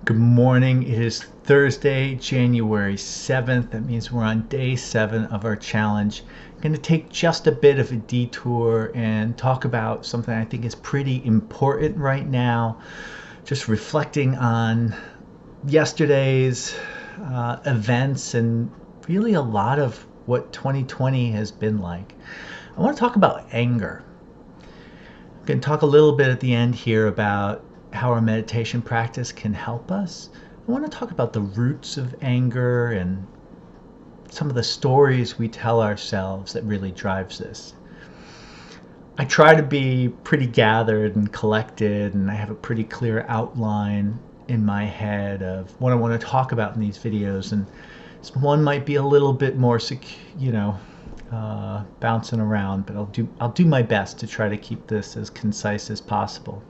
Good morning. It is Thursday, January 7th. That means we're on day 7 of our challenge. I'm going to take just a bit of a detour and talk about something I think is pretty important right now. Just reflecting on yesterday's events and really a lot of what 2020 has been like. I want to talk about anger. I'm going to talk a little bit at the end here about how our meditation practice can help us. I want to talk about the roots of anger and some of the stories we tell ourselves that really drives this. I try to be pretty gathered and collected, and I have a pretty clear outline in my head of what I want to talk about in these videos, and one might be a little bit more bouncing around, but I'll do my best to try to keep this as concise as possible.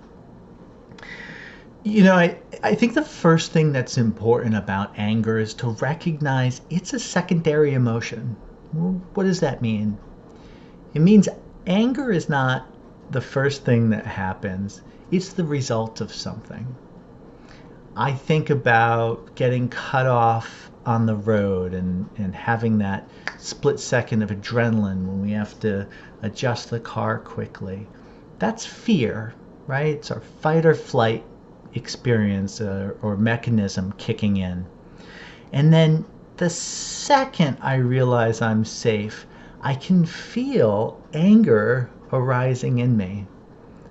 I think the first thing that's important about anger is to recognize it's a secondary emotion. Well, what does that mean? It means anger is not the first thing that happens, it's the result of something. I think about getting cut off on the road and having that split second of adrenaline when we have to adjust the car quickly. That's fear, right? It's our fight or flight experience or mechanism kicking in. And then the second I realize I'm safe, I can feel anger arising in me.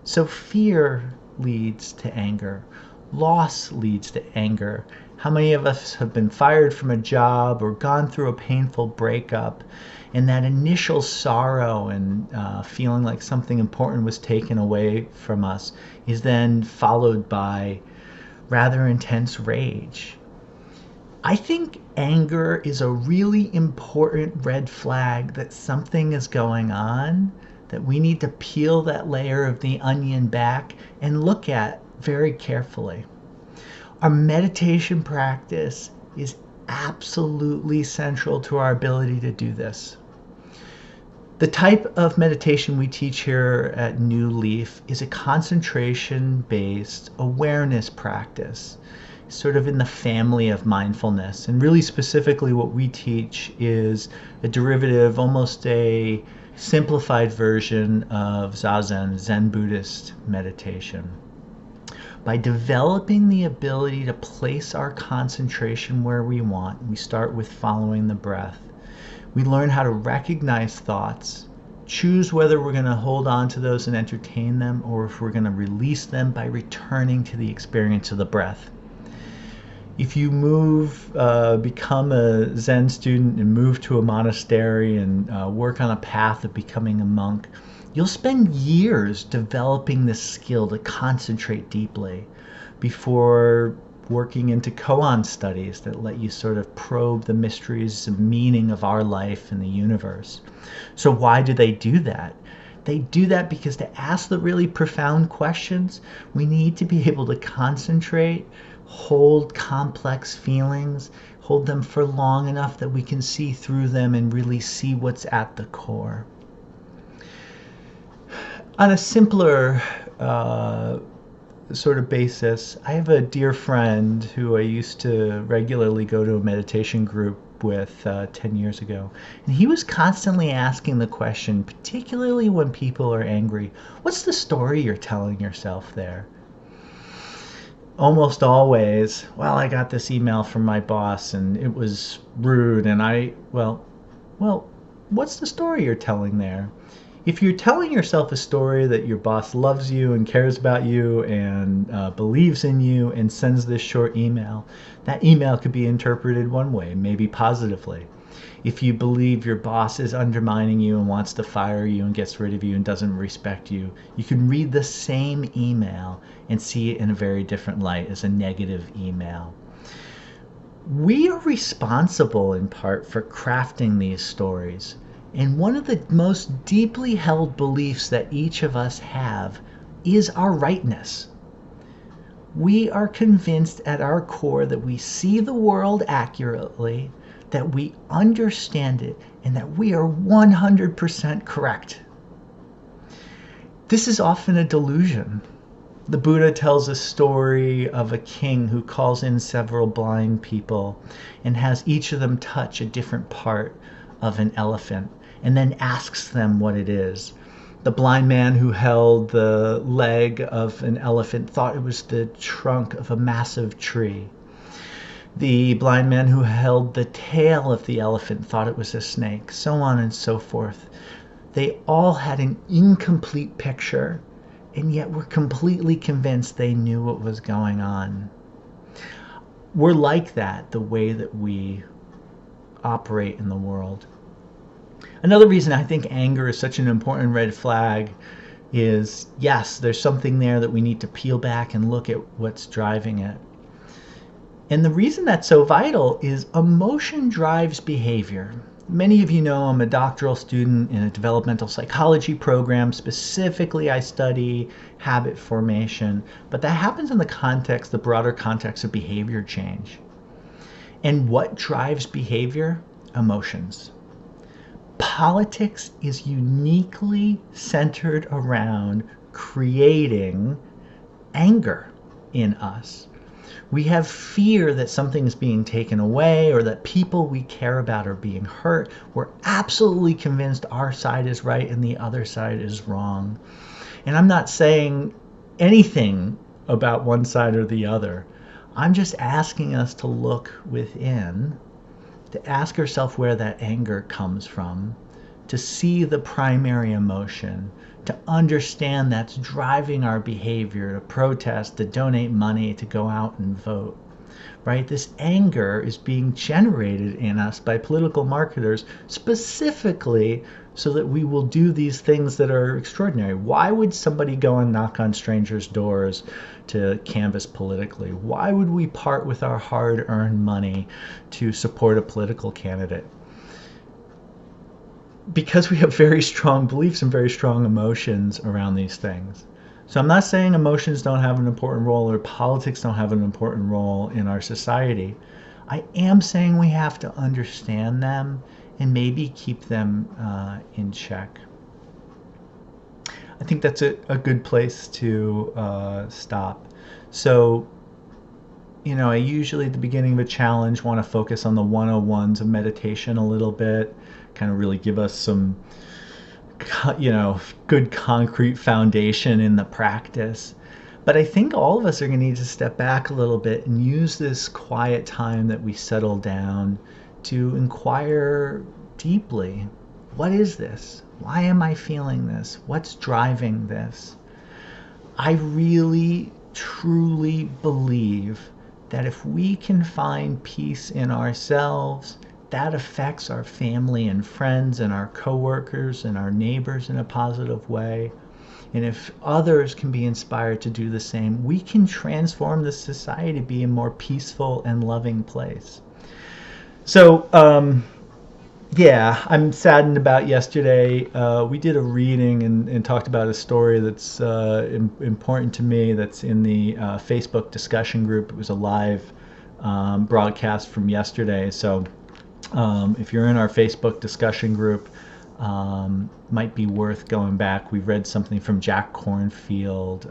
So fear leads to anger. Loss leads to anger. How many of us have been fired from a job or gone through a painful breakup, and that initial sorrow and feeling like something important was taken away from us is then followed by rather intense rage. I think anger is a really important red flag that something is going on, that we need to peel that layer of the onion back and look at very carefully. Our meditation practice is absolutely central to our ability to do this. The type of meditation we teach here at New Leaf is a concentration-based awareness practice, sort of in the family of mindfulness. And really specifically what we teach is a derivative, almost a simplified version of Zazen, Zen Buddhist meditation. By developing the ability to place our concentration where we want, we start with following the breath. We learn how to recognize thoughts, choose whether we're going to hold on to those and entertain them, or if we're going to release them by returning to the experience of the breath. If you become a Zen student and move to a monastery and work on a path of becoming a monk, you'll spend years developing this skill to concentrate deeply before working into koan studies that let you sort of probe the mysteries and meaning of our life and the universe. So why do they do that? They do that because to ask the really profound questions, we need to be able to concentrate, hold complex feelings, hold them for long enough that we can see through them and really see what's at the core. On a simpler sort of basis, I have a dear friend who I used to regularly go to a meditation group with 10 years ago. And he was constantly asking the question, particularly when people are angry, what's the story you're telling yourself there? Almost always, well, I got this email from my boss and it was rude and well, what's the story you're telling there? If you're telling yourself a story that your boss loves you and cares about you and believes in you and sends this short email, that email could be interpreted one way, maybe positively. If you believe your boss is undermining you and wants to fire you and gets rid of you and doesn't respect you, you can read the same email and see it in a very different light as a negative email. We are responsible in part for crafting these stories. And one of the most deeply held beliefs that each of us have is our rightness. We are convinced at our core that we see the world accurately, that we understand it, and that we are 100% correct. This is often a delusion. The Buddha tells a story of a king who calls in several blind people and has each of them touch a different part of an elephant and then asks them what it is. The blind man who held the leg of an elephant thought it was the trunk of a massive tree. The blind man who held the tail of the elephant thought it was a snake, so on and so forth. They all had an incomplete picture, and yet were completely convinced they knew what was going on. We're like that, the way that we operate in the world. Another reason I think anger is such an important red flag is, yes, there's something there that we need to peel back and look at what's driving it. And the reason that's so vital is emotion drives behavior. Many of you know I'm a doctoral student in a developmental psychology program. Specifically, I study habit formation, but that happens in the broader context of behavior change. And what drives behavior? Emotions. Politics is uniquely centered around creating anger in us. We have fear that something is being taken away or that people we care about are being hurt. We're absolutely convinced our side is right and the other side is wrong. And I'm not saying anything about one side or the other. I'm just asking us to look within, to ask ourselves where that anger comes from, to see the primary emotion, to understand that's driving our behavior, to protest, to donate money, to go out and vote, right? This anger is being generated in us by political marketers specifically so that we will do these things that are extraordinary. Why would somebody go and knock on strangers' doors to canvass politically? Why would we part with our hard-earned money to support a political candidate? Because we have very strong beliefs and very strong emotions around these things. So I'm not saying emotions don't have an important role or politics don't have an important role in our society. I am saying we have to understand them and maybe keep them in check. I think that's a good place to stop. So, I usually at the beginning of a challenge want to focus on the 101s of meditation a little bit, kind of really give us some, good concrete foundation in the practice. But I think all of us are going to need to step back a little bit and use this quiet time that we settle down to inquire deeply. What is this? Why am I feeling this? What's driving this? I really, truly believe that if we can find peace in ourselves, that affects our family and friends and our coworkers and our neighbors in a positive way. And if others can be inspired to do the same, we can transform this society to be a more peaceful and loving place. So, I'm saddened about yesterday. We did a reading and talked about a story that's important to me that's in the Facebook discussion group. It was a live broadcast from yesterday. So if you're in our Facebook discussion group, might be worth going back. We read something from Jack Kornfield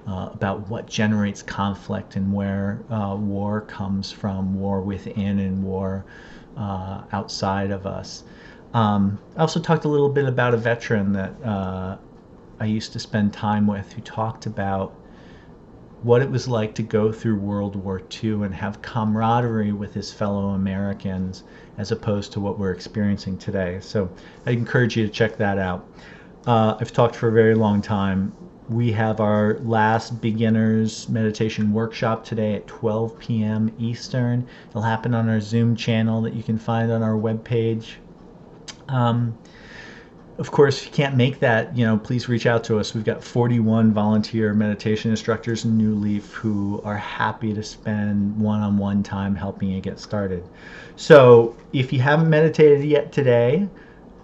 about what generates conflict and where war comes from, war within and war outside of us. I also talked a little bit about a veteran that I used to spend time with who talked about what it was like to go through World War II and have camaraderie with his fellow Americans as opposed to what we're experiencing today. So I encourage you to check that out. I've talked for a very long time. We have our last beginners meditation workshop today at 12 p.m. Eastern. It'll happen on our Zoom channel that you can find on our webpage. Of course, if you can't make that, please reach out to us. We've got 41 volunteer meditation instructors in New Leaf who are happy to spend one-on-one time helping you get started. So if you haven't meditated yet today,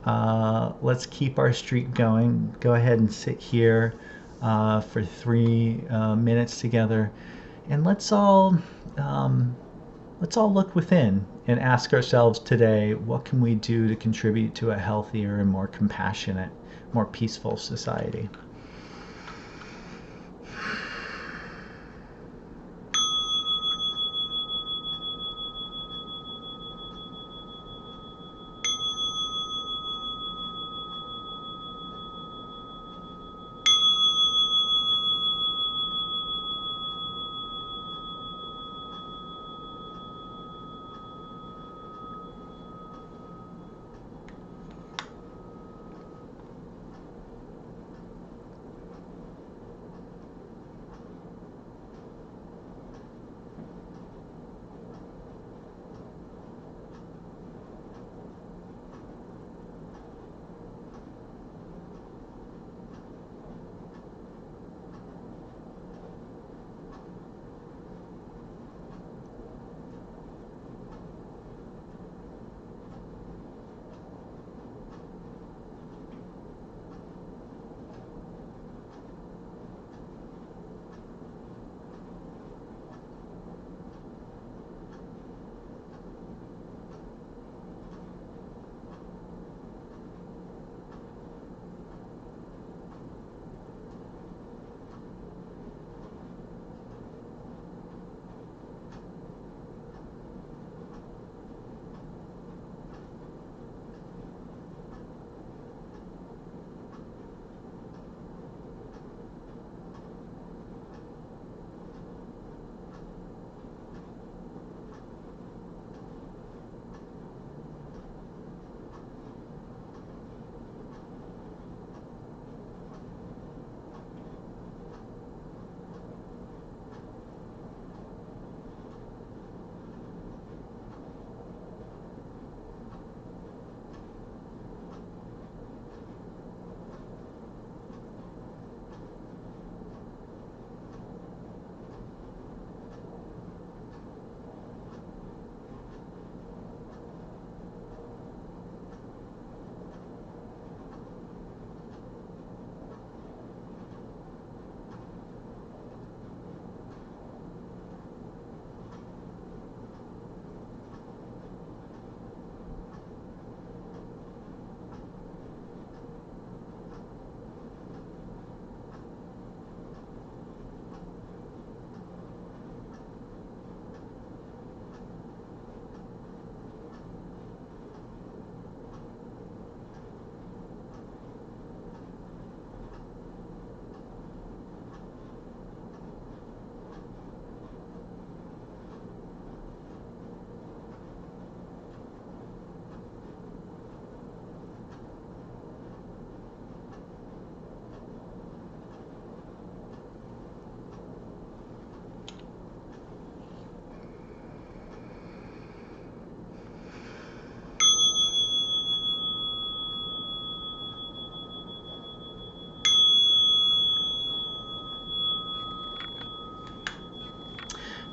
let's keep our streak going. Go ahead and sit here for 3 minutes together, and let's all look within and ask ourselves today, what can we do to contribute to a healthier and more compassionate, more peaceful society?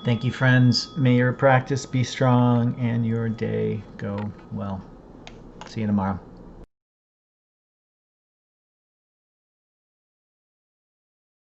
Thank you, friends. May your practice be strong and your day go well. See you tomorrow.